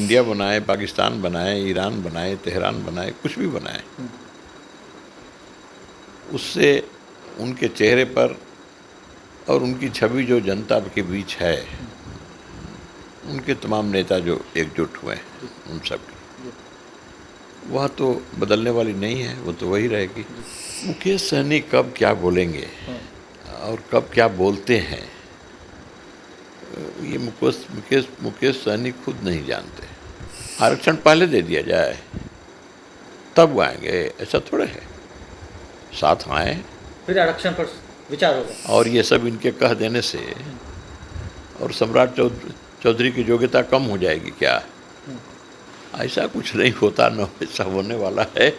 India बनाए, पाकिस्तान बनाए, Iran बनाए, तेहरान बनाए, कुछ भी बनाए, उससे उनके चेहरे पर और उनकी छवि जो जनता के बीच है, उनके तमाम नेता जो एकजुट हुए हैं उन सब की, वह तो बदलने वाली नहीं है, वो तो वही रहेगी। मुकेश सहनी कब क्या बोलेंगे और कब क्या बोलते हैं, ये मुकेश सहनी खुद नहीं जानते। आरक्षण पहले दे दिया जाए तब वो आएंगे, ऐसा थोड़े है। साथ आए, फिर आरक्षण पर विचार होगा। और ये सब इनके कह देने से और सम्राट चौधरी की योग्यता कम हो जाएगी क्या? ऐसा कुछ नहीं होता, न ऐसा होने वाला है।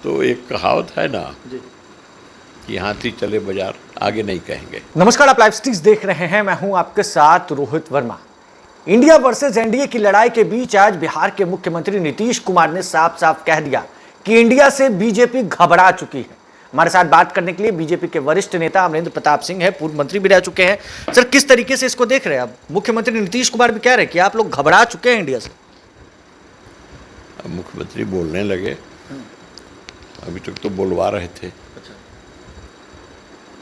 तो एक कहावत है ना कि हाथी चले बाजार, आगे नहीं कहेंगे। नमस्कार, आप लाइव स्टिक्स देख रहे हैं, मैं हूं आपके साथ Rohit Verma. India versus NDA की लड़ाई के बीच आज बिहार के मुख्यमंत्री नीतीश कुमार ने साफ साफ कह दिया कि इंडिया से बीजेपी घबरा चुकी है। हमारे साथ बात करने के लिए बीजेपी के वरिष्ठ नेता अमरेंद्र प्रताप सिंह है, पूर्व मंत्री भी रह चुके हैं। सर, किस तरीके से इसको देख रहे हैं आप? मुख्यमंत्री नीतीश कुमार भी कह रहे हैं कि आप लोग घबरा चुके हैं इंडिया से। अब मुख्यमंत्री बोलने लगे, अभी तक तो बोलवा रहे थे।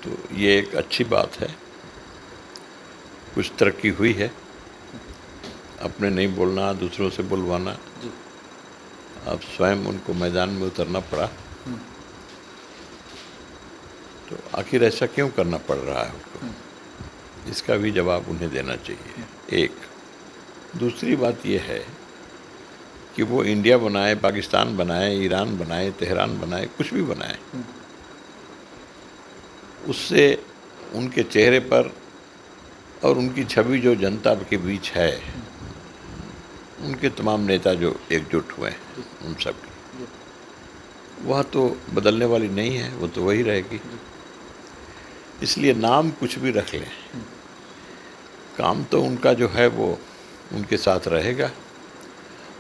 तो ये एक अच्छी बात है, कुछ तरक्की हुई है। अपने नहीं बोलना, दूसरों से बुलवाना, अब स्वयं उनको मैदान में उतरना पड़ा। तो आखिर ऐसा क्यों करना पड़ रहा है उनको, इसका भी जवाब उन्हें देना चाहिए। एक दूसरी बात यह है कि वो इंडिया बनाए, पाकिस्तान बनाए, ईरान बनाए, तेहरान बनाए, कुछ भी बनाए, उससे उनके चेहरे पर और उनकी छवि जो जनता के बीच है, उनके तमाम नेता जो एकजुट हुए हैं उन सब की, वह तो बदलने वाली नहीं है, वो तो वही रहेगी। इसलिए नाम कुछ भी रख लें, काम तो उनका जो है वो उनके साथ रहेगा,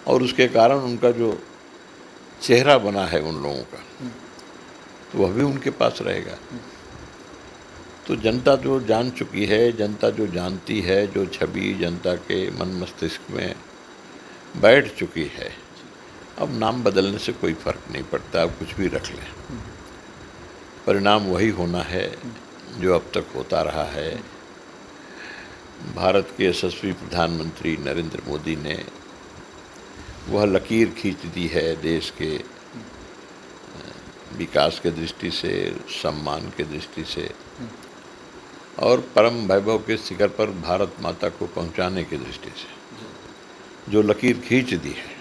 और उसके कारण उनका जो चेहरा बना है उन लोगों का, तो वह भी उनके पास रहेगा। तो जनता जो जान चुकी है, जनता जो जानती है, जो छवि जनता के मन मस्तिष्क में बैठ चुकी है, अब नाम बदलने से कोई फर्क नहीं पड़ता। अब कुछ भी रख लें, परिणाम वही होना है जो अब तक होता रहा है। भारत के यशस्वी प्रधानमंत्री नरेंद्र मोदी ने वह लकीर खींच दी है देश के विकास के दृष्टि से, सम्मान के दृष्टि से, और परम वैभव के शिखर पर भारत माता को पहुंचाने की दृष्टि से जो लकीर खींच दी है,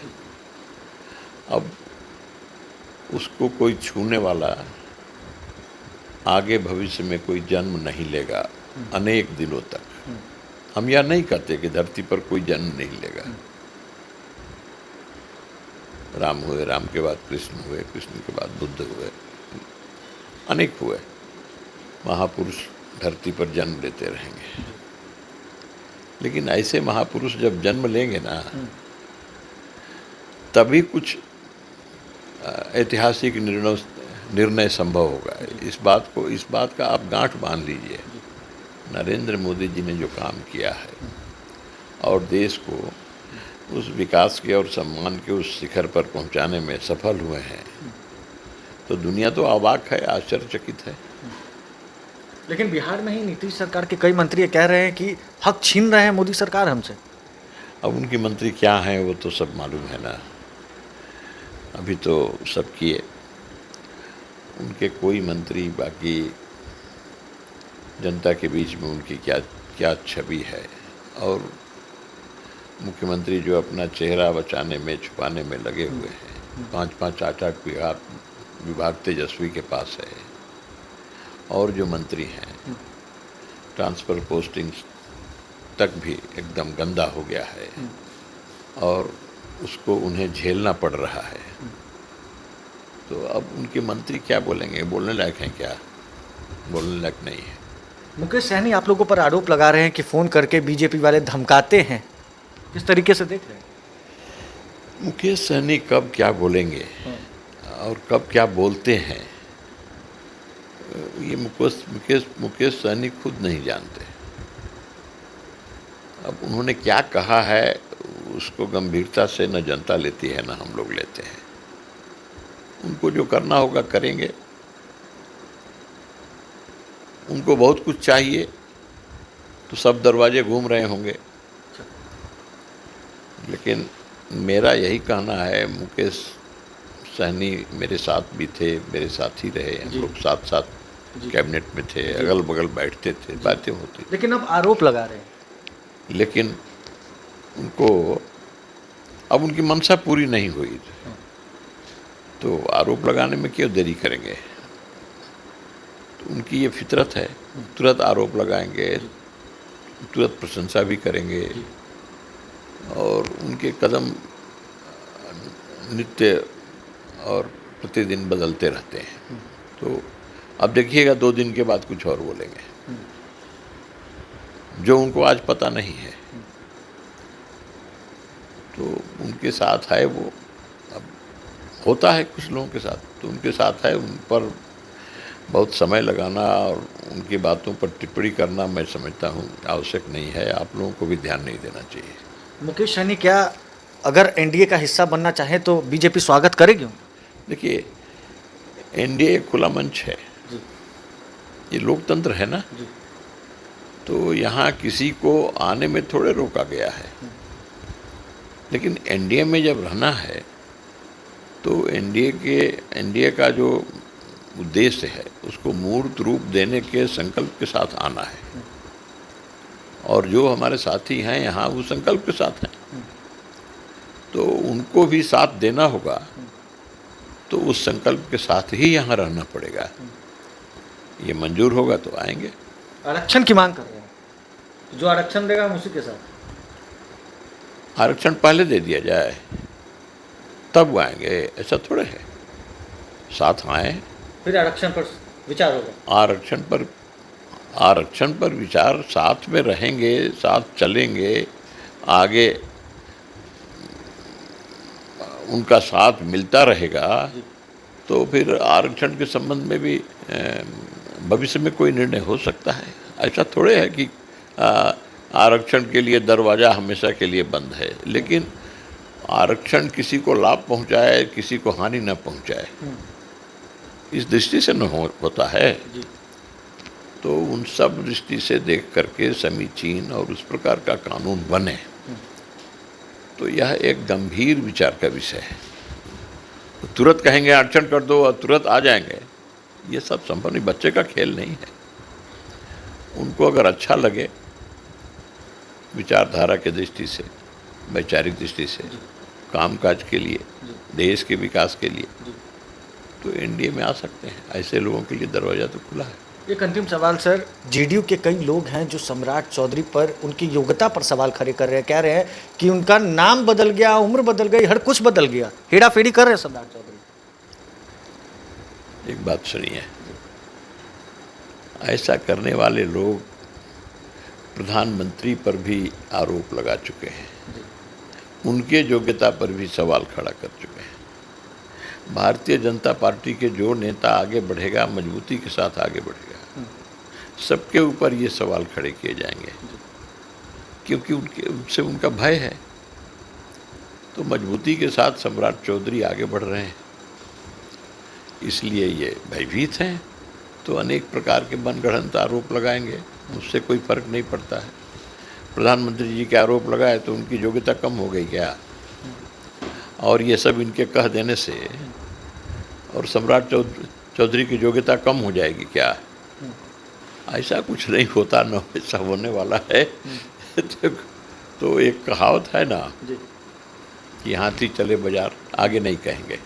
अब उसको कोई छूने वाला आगे भविष्य में कोई जन्म नहीं लेगा अनेक दिनों तक। हम यह नहीं कहते कि धरती पर कोई जन्म नहीं लेगा। राम हुए, राम के बाद कृष्ण हुए, कृष्ण के बाद बुद्ध हुए, अनेक हुए महापुरुष धरती पर जन्म लेते रहेंगे। लेकिन ऐसे महापुरुष जब जन्म लेंगे ना, तभी कुछ ऐतिहासिक निर्णय संभव होगा। इस बात का आप गांठ बांध लीजिए। नरेंद्र मोदी जी ने जो काम किया है और देश को उस विकास के और सम्मान के उस शिखर पर पहुंचाने में सफल हुए हैं, तो दुनिया तो अवाक है, आश्चर्यचकित है। लेकिन बिहार में ही नीतीश सरकार के कई मंत्री कह रहे हैं कि हक छीन रहे हैं मोदी सरकार हमसे। अब उनकी मंत्री क्या हैं वो तो सब मालूम है ना, अभी तो सब किए। उनके कोई मंत्री, बाकी जनता के बीच में उनकी क्या क्या छवि है, और मुख्यमंत्री जो अपना चेहरा बचाने में, छुपाने में लगे हुए हैं। 5-5, 8-8 विभाग तेजस्वी के पास है, और जो मंत्री हैं ट्रांसफ़र पोस्टिंग तक भी एकदम गंदा हो गया है, और उसको उन्हें झेलना पड़ रहा है। तो अब उनके मंत्री क्या बोलेंगे? बोलने लायक हैं क्या? बोलने लायक नहीं है। मुकेश सहनी आप लोगों पर आरोप लगा रहे हैं कि फ़ोन करके बीजेपी वाले धमकाते हैं, किस तरीके से देख रहे हैं? मुकेश सहनी कब क्या बोलेंगे और कब क्या बोलते हैं, ये मुकेश सहनी खुद नहीं जानते। अब उन्होंने क्या कहा है उसको गंभीरता से न जनता लेती है न हम लोग लेते हैं। उनको जो करना होगा करेंगे। उनको बहुत कुछ चाहिए तो सब दरवाजे घूम रहे होंगे, लेकिन मेरा यही कहना है, मुकेश सहनी मेरे साथ भी थे, मेरे साथ ही रहे, हम लोग साथ साथ कैबिनेट में थे, अगल बगल बैठते थे, बातें होती, लेकिन अब आरोप लगा रहे हैं। लेकिन उनको अब उनकी मंशा पूरी नहीं हुई तो आरोप लगाने में क्यों देरी करेंगे। तो उनकी ये फितरत है, तुरंत आरोप लगाएंगे, तुरंत प्रशंसा भी करेंगे और उनके कदम नित्य और प्रतिदिन बदलते रहते हैं। तो अब देखिएगा 2 दिन के बाद कुछ और बोलेंगे जो उनको आज पता नहीं है। तो उनके साथ है वो, अब होता है कुछ लोगों के साथ, तो उनके साथ है, उन पर बहुत समय लगाना और उनकी बातों पर टिप्पणी करना मैं समझता हूँ आवश्यक नहीं है। आप लोगों को भी ध्यान नहीं देना चाहिए। मुकेश सहनी क्या अगर एनडीए का हिस्सा बनना चाहे तो बीजेपी स्वागत करेगी? देखिए, एनडीए एक खुला मंच है, ये लोकतंत्र है ना, तो यहाँ किसी को आने में थोड़े रोका गया है। लेकिन एनडीए में जब रहना है तो एनडीए का जो उद्देश्य है उसको मूर्त रूप देने के संकल्प के साथ आना है, और जो हमारे साथी हैं यहाँ वो संकल्प के साथ हैं, तो उनको भी साथ देना होगा। तो उस संकल्प के साथ ही यहाँ रहना पड़ेगा। ये मंजूर होगा तो आएंगे। आरक्षण की मांग कर रहे हैं, जो आरक्षण देगा हम उसी के साथ। आरक्षण पहले दे दिया जाए तब वो आएंगे, ऐसा थोड़े है। साथ आए, फिर आरक्षण पर विचार होगा। आरक्षण पर विचार, साथ में रहेंगे, साथ चलेंगे, आगे उनका साथ मिलता रहेगा, तो फिर आरक्षण के संबंध में भी भविष्य में कोई निर्णय हो सकता है। ऐसा थोड़े है कि आरक्षण के लिए दरवाज़ा हमेशा के लिए बंद है। लेकिन आरक्षण किसी को लाभ पहुंचाए, किसी को हानि न पहुंचाए, इस दृष्टि से न होता है। तो उन सब दृष्टि से देख करके समीचीन और उस प्रकार का कानून बने, तो यह एक गंभीर विचार का विषय है। तो तुरंत कहेंगे आरक्षण कर दो और तुरंत आ जाएंगे, ये सब संभव नहीं, बच्चे का खेल नहीं है। उनको अगर अच्छा लगे विचारधारा के दृष्टि से, वैचारिक दृष्टि से, कामकाज के लिए, देश के विकास के लिए, तो एनडीए में आ सकते हैं। ऐसे लोगों के लिए दरवाज़ा तो खुला है। एक अंतिम सवाल सर, जेडीयू के कई लोग हैं जो सम्राट चौधरी पर, उनकी योग्यता पर सवाल खड़े कर रहे हैं, कह रहे हैं कि उनका नाम बदल गया, उम्र बदल गई, हर कुछ बदल गया, हेराफेरी कर रहे हैं सम्राट चौधरी। एक बात सुनिए, ऐसा करने वाले लोग प्रधानमंत्री पर भी आरोप लगा चुके हैं, उनके योग्यता पर भी सवाल खड़ा कर चुके हैं। भारतीय जनता पार्टी के जो नेता आगे बढ़ेगा, मजबूती के साथ आगे बढ़ेगा, सबके ऊपर ये सवाल खड़े किए जाएंगे, क्योंकि उनसे उनका भय है। तो मजबूती के साथ सम्राट चौधरी आगे बढ़ रहे हैं, इसलिए ये भयभीत हैं। तो अनेक प्रकार के मनगढ़ंत आरोप लगाएंगे, उससे कोई फर्क नहीं पड़ता है। प्रधानमंत्री जी के आरोप लगाए तो उनकी योग्यता कम हो गई क्या? और ये सब इनके कह देने से और सम्राट चौधरी की योग्यता कम हो जाएगी क्या? ऐसा कुछ नहीं होता, न ऐसा होने वाला है। तो एक कहावत है ना कि हाथी चले बाजार, आगे नहीं कहेंगे,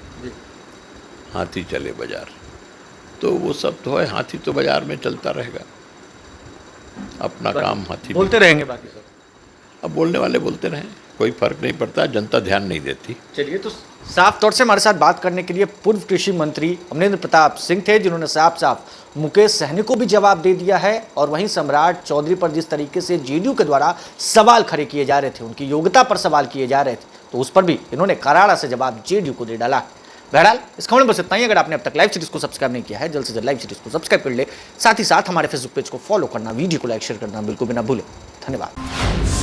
हाथी चले बाजार। तो वो सब तो है, हाथी तो बाजार में चलता रहेगा, अपना काम हाथी बोलते रहेंगे बाकी सब। अब बोलने वाले बोलते रहें, कोई फर्क नहीं पड़ता, जनता ध्यान नहीं देती। चलिए, तो साफ तौर से हमारे साथ बात करने के लिए पूर्व कृषि मंत्री अमरेंद्र प्रताप सिंह थे, जिन्होंने साफ साफ मुकेश सहनी को भी जवाब दे दिया है, और वहीं सम्राट चौधरी पर जिस तरीके से जेडीयू के द्वारा सवाल खड़े किए जा रहे थे, उनकी योग्यता पर सवाल किए जा रहे थे, तो उस पर भी इन्होंने करारा से जवाब जेडीयू को दे डाला। बहरहाल इस खबर में बस इतना ही। अगर आपने अब तक लाइव सीरीज को सब्सक्राइब नहीं किया है, जल्द से जल्द लाइव सीरीज को सब्सक्राइब कर ले, साथ ही साथ हमारे फेसबुक पेज को फॉलो करना, वीडियो को लाइक शेयर करना बिल्कुल भी ना भूलें। धन्यवाद।